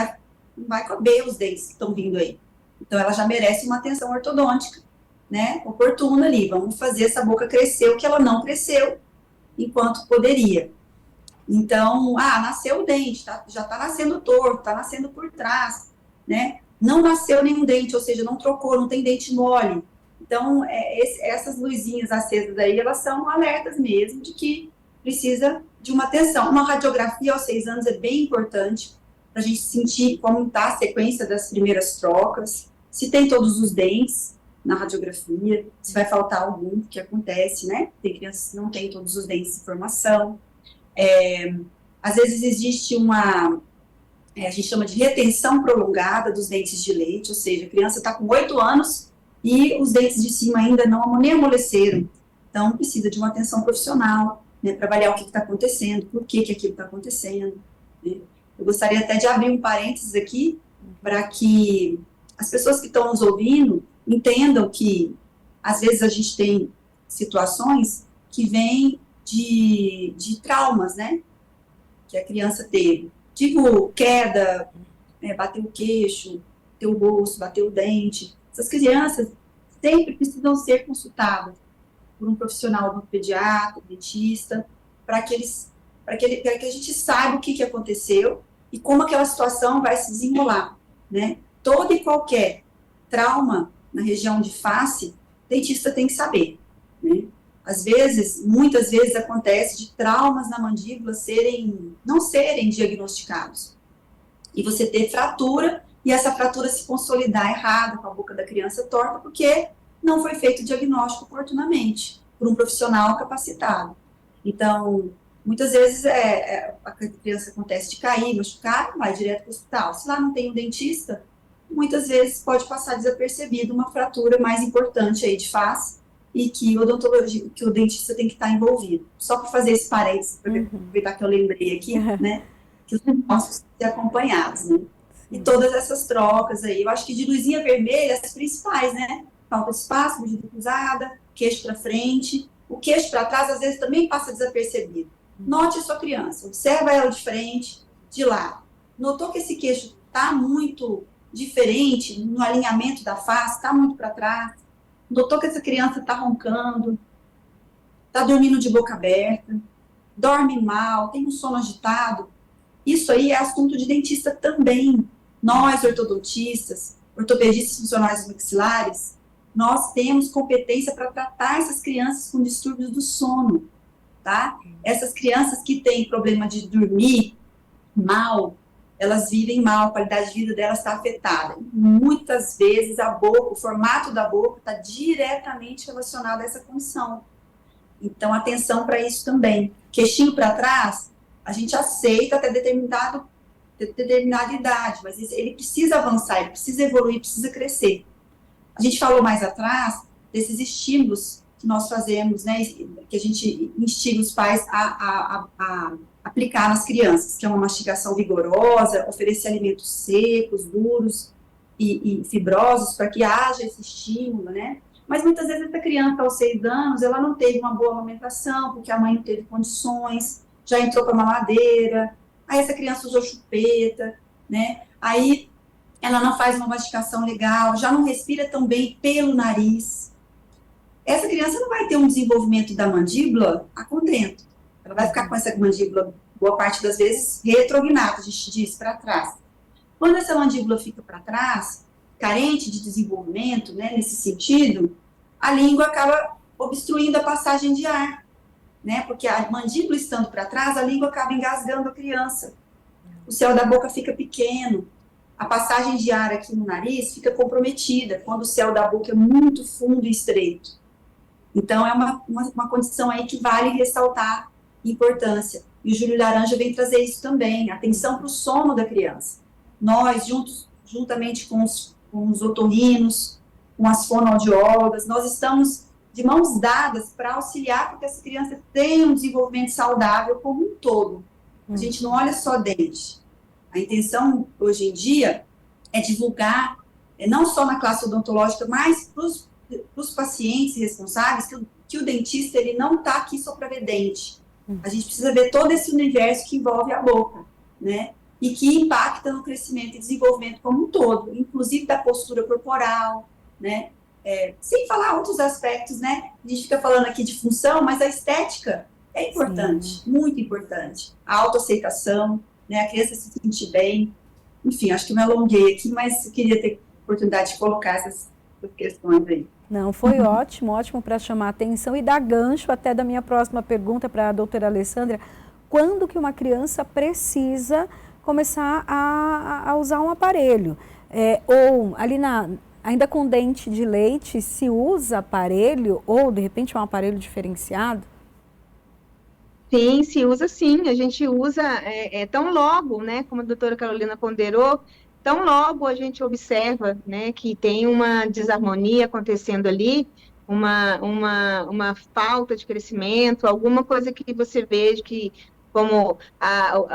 vai caber os dentes que estão vindo aí. Então, ela já merece uma atenção ortodôntica, né, oportuna ali. Vamos fazer essa boca crescer o que ela não cresceu enquanto poderia. Então, nasceu o dente, já está nascendo torto, está nascendo por trás, né? Não nasceu nenhum dente, ou seja, não trocou, não tem dente mole. Então, essas luzinhas acesas aí, elas são alertas mesmo de que precisa de uma atenção. Uma radiografia aos 6 anos é bem importante para a gente sentir como está a sequência das primeiras trocas, se tem todos os dentes na radiografia, se vai faltar algum, que acontece, né? Tem crianças que não têm todos os dentes em formação. Às vezes existe a gente chama de retenção prolongada dos dentes de leite, ou seja, a criança está com 8 anos e os dentes de cima ainda nem amoleceram. Então, precisa de uma atenção profissional, né, para avaliar o que está acontecendo, por que aquilo está acontecendo. Né. Eu gostaria até de abrir um parênteses aqui, para que as pessoas que estão nos ouvindo entendam que, às vezes, a gente tem situações que vêm de traumas, né, que a criança teve. Tipo, queda, bater o queixo, bater o rosto, bater o dente. Essas crianças sempre precisam ser consultadas por um profissional, um pediatra, um dentista, para que a gente saiba o que aconteceu e como aquela situação vai se desenrolar, né? Todo e qualquer trauma na região de face, o dentista tem que saber, né? Às vezes, muitas vezes acontece de traumas na mandíbula não serem diagnosticados. E você ter fratura, e essa fratura se consolidar errada, com a boca da criança torta, porque não foi feito o diagnóstico oportunamente, por um profissional capacitado. Então, muitas vezes a criança acontece de cair, machucar, vai direto para o hospital. Se lá não tem um dentista, muitas vezes pode passar desapercebido uma fratura mais importante aí de face, e que o dentista tem que estar envolvido. Só para fazer esse parênteses, para aproveitar que eu lembrei aqui, né, que os nossos ser acompanhados, né, e todas essas trocas aí, eu acho que de luzinha vermelha, as principais, né, falta de espaço, mordida cruzada, queixo para frente, o queixo para trás, às vezes, também passa desapercebido. Note a sua criança, observa ela de frente, de lado. Notou que esse queixo está muito diferente no alinhamento da face, está muito para trás, notou que essa criança está roncando, está dormindo de boca aberta, dorme mal, tem um sono agitado, isso aí é assunto de dentista também. Nós, ortodontistas, ortopedistas funcionais maxilares, nós temos competência para tratar essas crianças com distúrbios do sono, tá? Essas crianças que têm problema de dormir mal, elas vivem mal, a qualidade de vida delas está afetada. Muitas vezes a boca, o formato da boca está diretamente relacionado a essa condição. Então, atenção para isso também. Queixinho para trás, a gente aceita até determinada idade, mas ele precisa avançar, ele precisa evoluir, precisa crescer. A gente falou mais atrás desses estímulos que nós fazemos, né, que a gente instiga os pais a aplicar nas crianças, que é uma mastigação vigorosa, oferecer alimentos secos, duros e fibrosos, para que haja esse estímulo, né? Mas muitas vezes essa criança, aos 6 anos, ela não teve uma boa amamentação, porque a mãe não teve condições, já entrou com a mamadeira, aí essa criança usou chupeta, né? Aí ela não faz uma mastigação legal, já não respira tão bem pelo nariz. Essa criança não vai ter um desenvolvimento da mandíbula a contento. Ela vai ficar com essa mandíbula, boa parte das vezes, retrognata, a gente diz, para trás. Quando essa mandíbula fica para trás, carente de desenvolvimento, né, nesse sentido, a língua acaba obstruindo a passagem de ar, né, porque a mandíbula estando para trás, a língua acaba engasgando a criança. O céu da boca fica pequeno, a passagem de ar aqui no nariz fica comprometida, quando o céu da boca é muito fundo e estreito. Então, é uma condição aí que vale ressaltar importância. E o Júlio Laranja vem trazer isso também, atenção para o sono da criança. Nós, juntamente com os otorrinos, com as fonoaudiólogas, nós estamos de mãos dadas para auxiliar para que essa criança tenha um desenvolvimento saudável como um todo. A gente não olha só dente. A intenção, hoje em dia, é divulgar, não só na classe odontológica, mas para os pacientes responsáveis, que o dentista ele não está aqui só para ver dente. A gente precisa ver todo esse universo que envolve a boca, né? e que impacta no crescimento e desenvolvimento como um todo, inclusive da postura corporal, né? Sem falar outros aspectos, né? A gente fica falando aqui de função, mas a estética é importante, Sim. muito importante. A autoaceitação, né? A criança se sentir bem. Enfim, acho que me alonguei aqui, mas eu queria ter oportunidade de colocar essas questões aí. Não, foi ótimo, ótimo para chamar a atenção e dar gancho até da minha próxima pergunta para a doutora Alessandra. Quando que uma criança precisa começar a usar um aparelho? Ou ali ainda com dente de leite, se usa aparelho ou de repente um aparelho diferenciado? Sim, se usa sim, a gente usa tão logo, né, como a doutora Carolina ponderou, tão logo a gente observa, né, que tem uma desarmonia acontecendo ali, uma falta de crescimento, alguma coisa que você veja que, como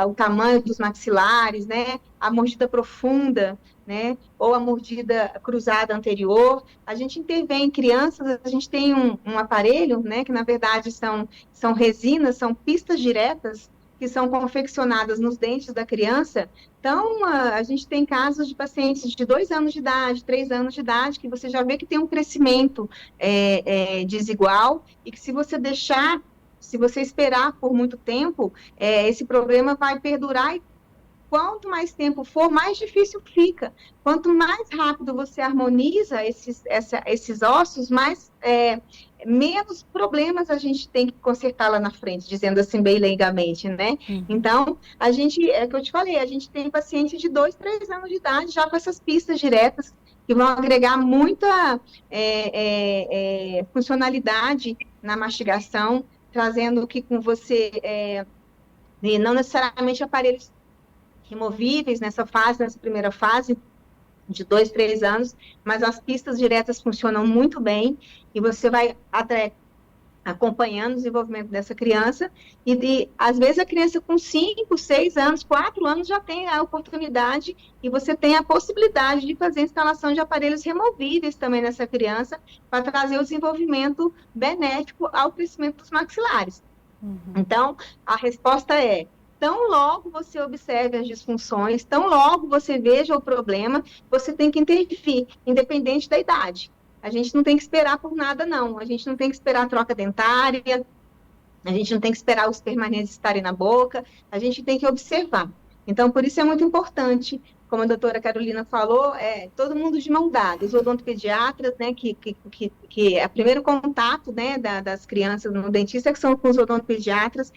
o tamanho dos maxilares, né, a mordida profunda, né, ou a mordida cruzada anterior, a gente intervém em crianças, a gente tem um aparelho, né, que na verdade são resinas, são pistas diretas que são confeccionadas nos dentes da criança. Então, a gente tem casos de pacientes de 2 anos de idade, 3 anos de idade, que você já vê que tem um crescimento desigual e que se você esperar por muito tempo, esse problema vai perdurar e quanto mais tempo for, mais difícil fica. Quanto mais rápido você harmoniza esses ossos, menos problemas a gente tem que consertar lá na frente, dizendo assim bem leigamente, né? Então, é o que eu te falei, a gente tem pacientes de 2, 3 anos de idade já com essas pistas diretas que vão agregar muita funcionalidade na mastigação, trazendo que com você, e não necessariamente aparelhos removíveis nessa primeira fase, de 2, 3 anos, mas as pistas diretas funcionam muito bem e você vai até acompanhando o desenvolvimento dessa criança e às vezes a criança com 5, 6 anos, 4 anos já tem a oportunidade e você tem a possibilidade de fazer a instalação de aparelhos removíveis também nessa criança para trazer o desenvolvimento benéfico ao crescimento dos maxilares. Então, a resposta é: tão logo você observe as disfunções, tão logo você veja o problema, você tem que intervir, independente da idade. A gente não tem que esperar por nada, não. A gente não tem que esperar a troca dentária, a gente não tem que esperar os permanentes estarem na boca, a gente tem que observar. Então, por isso é muito importante, como a doutora Carolina falou, todo mundo de mão dada, os odontopediatras, né, que é o primeiro contato, né, das crianças no dentista, que são com os odontopediatras,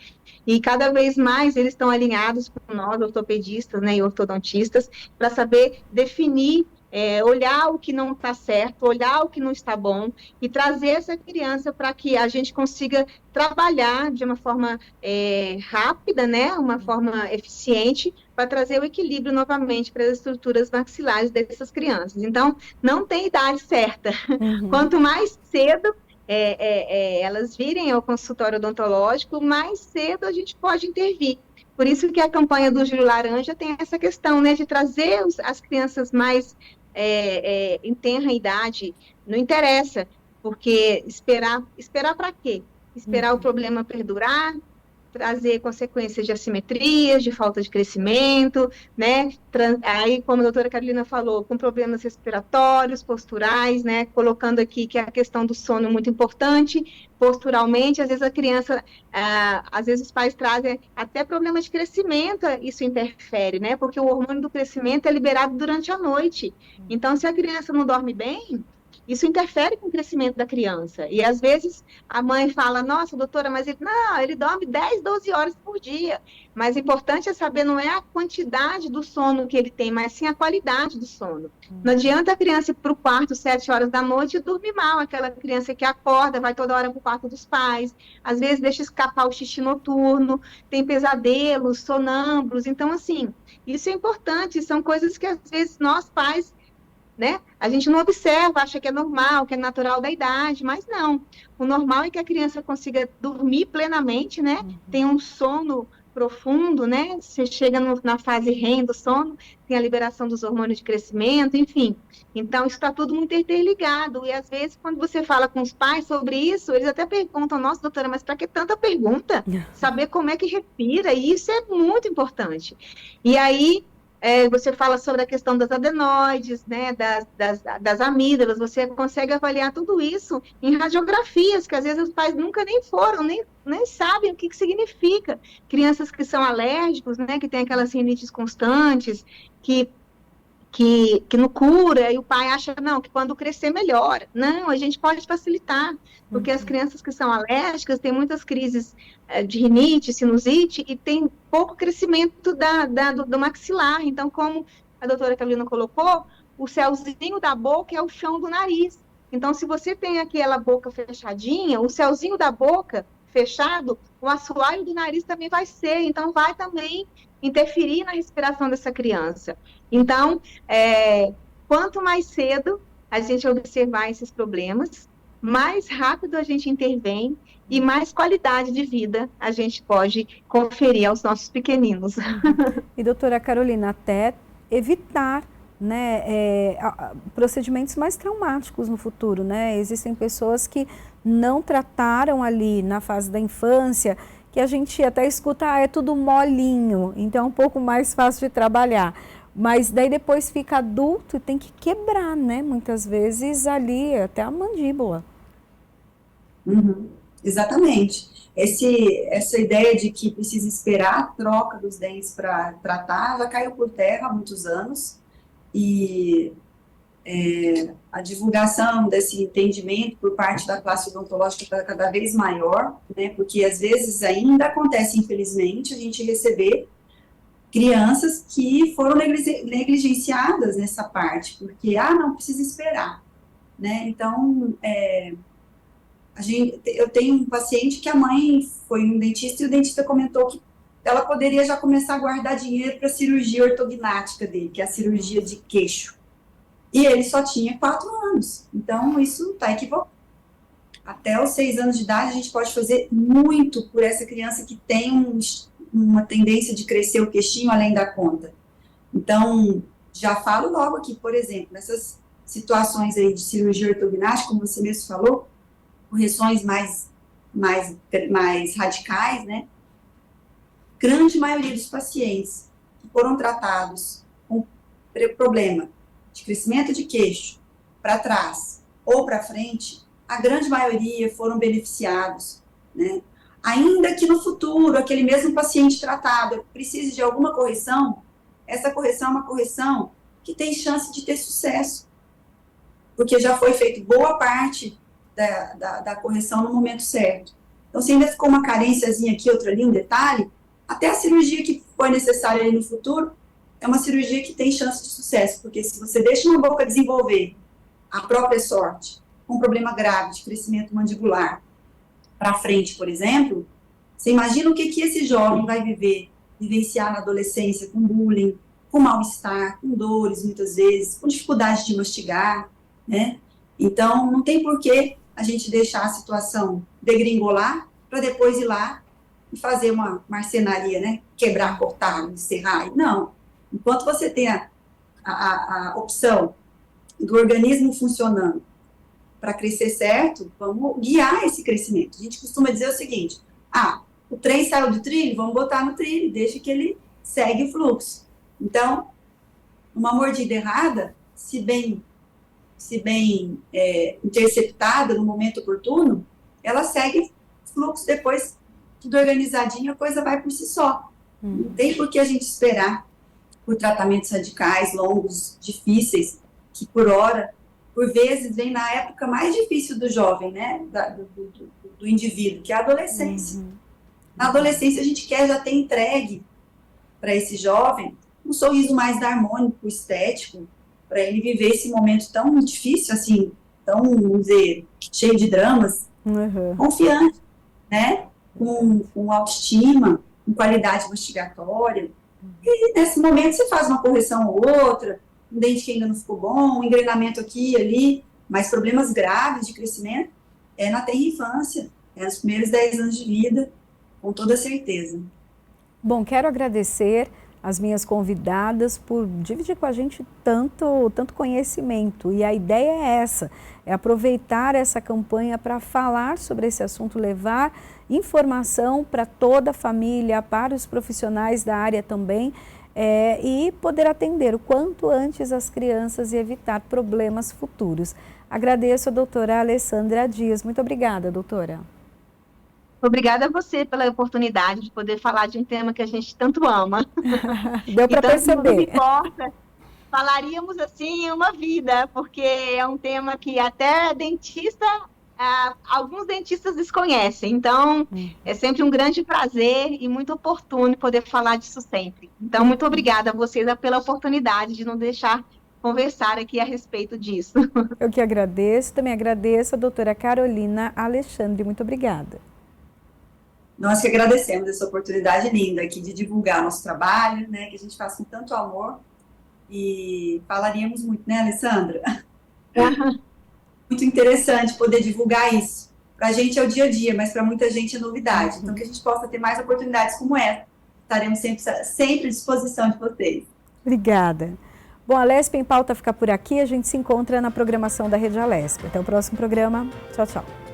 e cada vez mais eles estão alinhados com nós, ortopedistas, né, e ortodontistas, para saber definir, olhar o que não está certo, olhar o que não está bom, e trazer essa criança para que a gente consiga trabalhar de uma forma rápida, né, uma forma eficiente, para trazer o equilíbrio novamente para as estruturas maxilares dessas crianças. Então, não tem idade certa. Quanto mais cedo elas virem ao consultório odontológico, mais cedo a gente pode intervir. Por isso que a campanha do Júlio Laranja tem essa questão, né, de trazer as crianças mais em tenra idade, não interessa, porque esperar para quê? Esperar o problema perdurar, trazer consequências de assimetrias, de falta de crescimento, né? Aí, como a doutora Carolina falou, com problemas respiratórios, posturais, né? Colocando aqui que a questão do sono é muito importante, posturalmente, às vezes a criança, às vezes os pais trazem até problemas de crescimento, isso interfere, né? Porque o hormônio do crescimento é liberado durante a noite. Então, se a criança não dorme bem, isso interfere com o crescimento da criança. E, às vezes, a mãe fala, nossa, doutora, mas ele dorme 10, 12 horas por dia. Mas o importante é saber, não é a quantidade do sono que ele tem, mas sim a qualidade do sono. Não adianta a criança ir para o quarto 7 horas da noite e dormir mal. Aquela criança que acorda, vai toda hora para o quarto dos pais, às vezes deixa escapar o xixi noturno, tem pesadelos, sonâmbulos. Então, assim, isso é importante, são coisas que, às vezes, nós pais, né? A gente não observa, acha que é normal, que é natural da idade, mas não. O normal é que a criança consiga dormir plenamente, né? Tem um sono profundo, né? Você chega na fase REM do sono, tem a liberação dos hormônios de crescimento, enfim. Então, isso está tudo muito interligado. E, às vezes, quando você fala com os pais sobre isso, eles até perguntam, nossa, doutora, mas para que tanta pergunta? Saber como é que respira, e isso é muito importante. E aí, você fala sobre a questão das adenoides, né, das amígdalas, você consegue avaliar tudo isso em radiografias, que às vezes os pais nunca nem foram, nem sabem o que significa. Crianças que são alérgicos, né, que tem aquelas rinites constantes, que não cura, e o pai acha, não, que quando crescer melhora. Não, a gente pode facilitar, porque as crianças que são alérgicas têm muitas crises de rinite, sinusite, e tem pouco crescimento do maxilar. Então, como a doutora Carolina colocou, o céuzinho da boca é o chão do nariz. Então, se você tem aquela boca fechadinha, o céuzinho da boca fechado, o assoalho do nariz também vai ser, então vai também interferir na respiração dessa criança. Então, quanto mais cedo a gente observar esses problemas, mais rápido a gente intervém e mais qualidade de vida a gente pode conferir aos nossos pequeninos. E, doutora Carolina, até evitar, né, procedimentos mais traumáticos no futuro, né? Existem pessoas que não trataram ali na fase da infância, que a gente até escuta, é tudo molinho, então é um pouco mais fácil de trabalhar. Mas daí depois fica adulto e tem que quebrar, né? Muitas vezes ali até a mandíbula. Uhum, exatamente. Essa ideia de que precisa esperar a troca dos dentes para tratar já caiu por terra há muitos anos, e a divulgação desse entendimento por parte da classe odontológica está cada vez maior, né, porque às vezes ainda acontece, infelizmente, a gente receber crianças que foram negligenciadas nessa parte, porque, não precisa esperar, né, então, eu tenho um paciente que a mãe foi um dentista e o dentista comentou que ela poderia já começar a guardar dinheiro para a cirurgia ortognática dele, que é a cirurgia de queixo. E ele só tinha 4 anos. Então, isso está equivocado. Até os 6 anos de idade, a gente pode fazer muito por essa criança que tem uma tendência de crescer o queixinho além da conta. Então, já falo logo aqui, por exemplo, nessas situações aí de cirurgia ortognática, como você mesmo falou, correções mais radicais, né? Grande maioria dos pacientes que foram tratados com problema de crescimento de queixo para trás ou para frente, a grande maioria foram beneficiados, né? Ainda que no futuro, aquele mesmo paciente tratado precise de alguma correção, essa correção é uma correção que tem chance de ter sucesso, porque já foi feito boa parte da correção no momento certo. Então, se ainda ficou uma carênciazinha aqui, outra ali, um detalhe, até a cirurgia que for necessária ali no futuro, é uma cirurgia que tem chance de sucesso, porque se você deixa uma boca desenvolver a própria sorte, com um problema grave de crescimento mandibular para frente, por exemplo, você imagina o que esse jovem vai vivenciar na adolescência com bullying, com mal-estar, com dores muitas vezes, com dificuldade de mastigar, né? Então, não tem por que a gente deixar a situação degringolar para depois ir lá e fazer uma marcenaria, né? Quebrar, cortar, encerrar. Não. Enquanto você tem a opção do organismo funcionando para crescer certo, vamos guiar esse crescimento. A gente costuma dizer o seguinte, o trem saiu do trilho, vamos botar no trilho, deixa que ele segue o fluxo. Então, uma mordida errada, se bem interceptada no momento oportuno, ela segue o fluxo, depois, tudo organizadinho, a coisa vai por si só. Não tem por que a gente esperar por tratamentos radicais, longos, difíceis, que por vezes, vem na época mais difícil do jovem, né, do indivíduo, que é a adolescência. Na adolescência, a gente quer já ter entregue para esse jovem um sorriso mais harmônico, estético, para ele viver esse momento tão difícil, assim, tão, vamos dizer, cheio de dramas, confiante, né, com autoestima, com qualidade mastigatória. E nesse momento você faz uma correção ou outra, um dente que ainda não ficou bom, um engrenamento aqui e ali, mas problemas graves de crescimento na tenra infância, nos primeiros 10 anos de vida, com toda certeza. Bom, quero agradecer as minhas convidadas por dividir com a gente tanto conhecimento. E a ideia é essa, é aproveitar essa campanha para falar sobre esse assunto, levar informação para toda a família, para os profissionais da área também, e poder atender o quanto antes as crianças e evitar problemas futuros. Agradeço a doutora Alessandra Dias. Muito obrigada, doutora. Obrigada a você pela oportunidade de poder falar de um tema que a gente tanto ama. Deu para perceber. Não importa, falaríamos assim uma vida, porque é um tema que até alguns dentistas desconhecem. Então, é sempre um grande prazer e muito oportuno poder falar disso sempre. Então, muito obrigada a vocês pela oportunidade de nos deixar conversar aqui a respeito disso. Eu que agradeço, também agradeço a doutora Carolina Alexandre. Muito obrigada. Nós que agradecemos essa oportunidade linda aqui de divulgar nosso trabalho, né, que a gente faz com tanto amor, e falaríamos muito, né, Alessandra? Muito interessante poder divulgar isso. Para a gente é o dia a dia, mas para muita gente é novidade. Então, que a gente possa ter mais oportunidades como essa. Estaremos sempre à disposição de vocês. Obrigada. Bom, a Alesp em Pauta fica por aqui. A gente se encontra na programação da Rede Alesp. Até o próximo programa. Tchau, tchau.